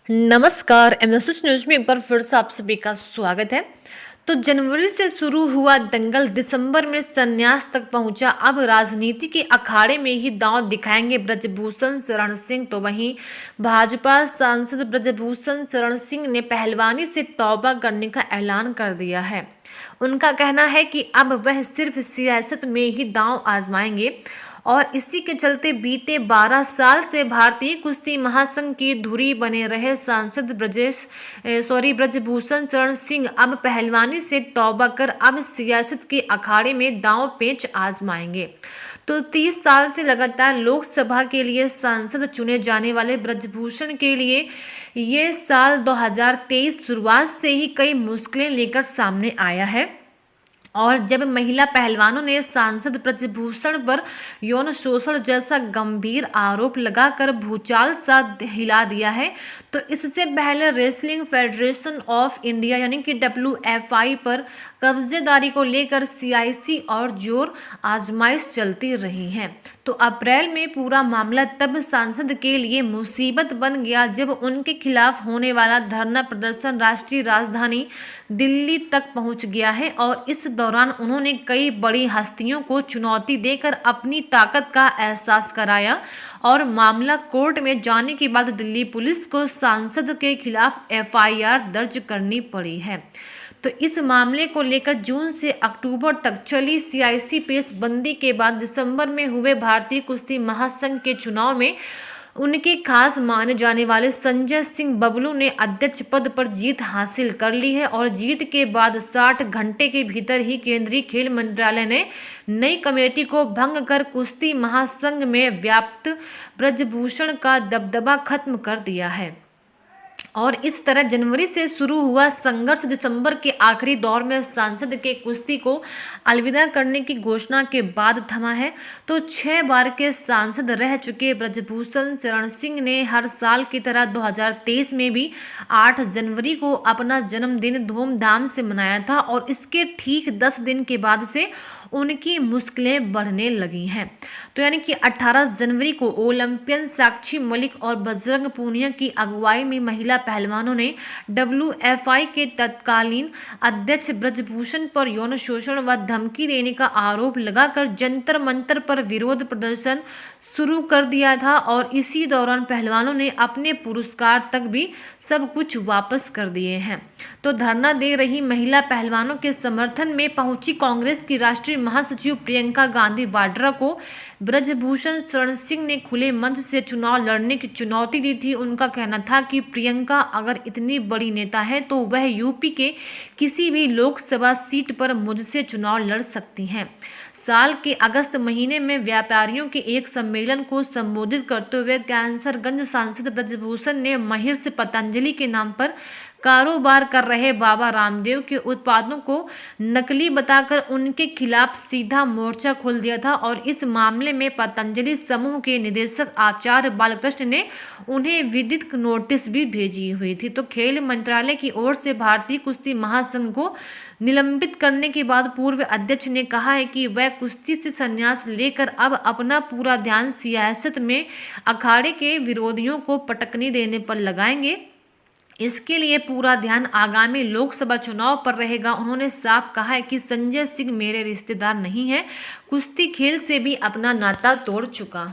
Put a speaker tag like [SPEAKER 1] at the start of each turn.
[SPEAKER 1] नमस्कार। MSH news में एक बार फिर से आप सभी का स्वागत है। तो जनवरी से शुरू हुआ दंगल दिसंबर में संन्यास तक पहुंचा। अब राजनीति के अखाड़े में ही दांव दिखाएंगे ब्रजभूषण शरण सिंह। तो वहीं भाजपा सांसद ब्रजभूषण शरण सिंह ने पहलवानी से तौबा करने का ऐलान कर दिया है। उनका कहना है कि अब वह सिर्फ सियासत में ही दांव आजमाएंगे और इसी के चलते बीते 12 साल से भारतीय कुश्ती महासंघ की धुरी बने रहे सांसद ब्रजभूषण शरण सिंह अब पहलवानी से तौबा कर अब सियासत के अखाड़े में दांव पेच आजमाएंगे। तो 30 साल से लगातार लोकसभा के लिए सांसद चुने जाने वाले ब्रजभूषण के लिए ये साल 2023 शुरुआत से ही कई मुश्किलें लेकर सामने आया है। और जब महिला पहलवानों ने सांसद ब्रजभूषण पर यौन शोषण जैसा गंभीर आरोप लगाकर भूचाल सा हिला दिया है, तो इससे पहले रेसलिंग फेडरेशन ऑफ इंडिया यानी कि WFI पर कब्जेदारी को लेकर CIC और जोर आजमाइश चलती रही है। तो अप्रैल में पूरा मामला तब सांसद के लिए मुसीबत बन गया जब उनके खिलाफ होने वाला धरना प्रदर्शन राष्ट्रीय राजधानी दिल्ली तक पहुंच गया है और इस दौरान उन्होंने कई बड़ी हस्तियों को चुनौती देकर अपनी ताकत का एहसास कराया और मामला कोर्ट में जाने के बाद दिल्ली पुलिस को सांसद के खिलाफ FIR दर्ज करनी पड़ी है। तो इस मामले को लेकर जून से अक्टूबर तक चली CIC पेशबंदी के बाद दिसंबर में हुए भारतीय कुश्ती महासंघ के चुनाव में उनके खास माने जाने वाले संजय सिंह बबलू ने अध्यक्ष पद पर जीत हासिल कर ली है और जीत के बाद 60 घंटे के भीतर ही केंद्रीय खेल मंत्रालय ने नई कमेटी को भंग कर कुश्ती महासंघ में व्याप्त ब्रजभूषण का दबदबा खत्म कर दिया है। और इस तरह जनवरी से शुरू हुआ संघर्ष दिसंबर के आखिरी दौर में सांसद के कुश्ती को अलविदा करने की घोषणा के बाद थमा है। तो 6 बार के सांसद रह चुके ब्रजभूषण शरण सिंह ने हर साल की तरह 2023 में भी 8 जनवरी को अपना जन्मदिन धूमधाम से मनाया था और इसके ठीक 10 दिन के बाद से उनकी मुश्किलें बढ़ने लगी हैं। तो यानी कि 18 जनवरी को ओलंपियन साक्षी मलिक और बजरंग पूनिया की अगुवाई में महिला पहलवानों ने WFI के तत्कालीन अध्यक्ष ब्रजभूषण पर यौन शोषण व धमकी देने का आरोप लगाकर जंतर मंतर पर विरोध प्रदर्शन शुरू कर दिया था और इसी दौरान पहलवानों ने अपने पुरस्कार तक भी सब कुछ वापस कर दिए हैं। तो धरना दे रही महिला पहलवानों के समर्थन में पहुंची कांग्रेस की राष्ट्रीय महासचिव प्रियंका गांधी वाड्रा को ब्रजभूषण शरण सिंह ने खुले मंच से चुनाव लड़ने की चुनौती दी थी। उनका कहना था कि प्रियंका अगर इतनी बड़ी नेता है तो वह यूपी के किसी भी लोकसभा सीट पर मुझसे चुनाव लड़ सकती हैं। साल के अगस्त महीने में व्यापारियों के एक सम्मेलन को संबोधित करते हुए कैंसरगंज सांसद ब्रजभूषण ने महिर से पतंजलि के नाम पर कारोबार कर रहे बाबा रामदेव के उत्पादों को नकली बताकर उनके खिलाफ सीधा मोर्चा खोल दिया था और इस मामले में पतंजलि समूह के निदेशक आचार्य बालकृष्ण ने उन्हें विधिक नोटिस भी भेजी हुई थी। तो खेल मंत्रालय की ओर से भारतीय कुश्ती महासंघ को निलंबित करने के बाद पूर्व अध्यक्ष ने कहा है कि वह कुश्ती से संन्यास लेकर अब अपना पूरा ध्यान सियासत में अखाड़े के विरोधियों को पटकनी देने पर लगाएंगे। इसके लिए पूरा ध्यान आगामी लोकसभा चुनाव पर रहेगा। उन्होंने साफ कहा है कि संजय सिंह मेरे रिश्तेदार नहीं है, कुश्ती खेल से भी अपना नाता तोड़ चुका।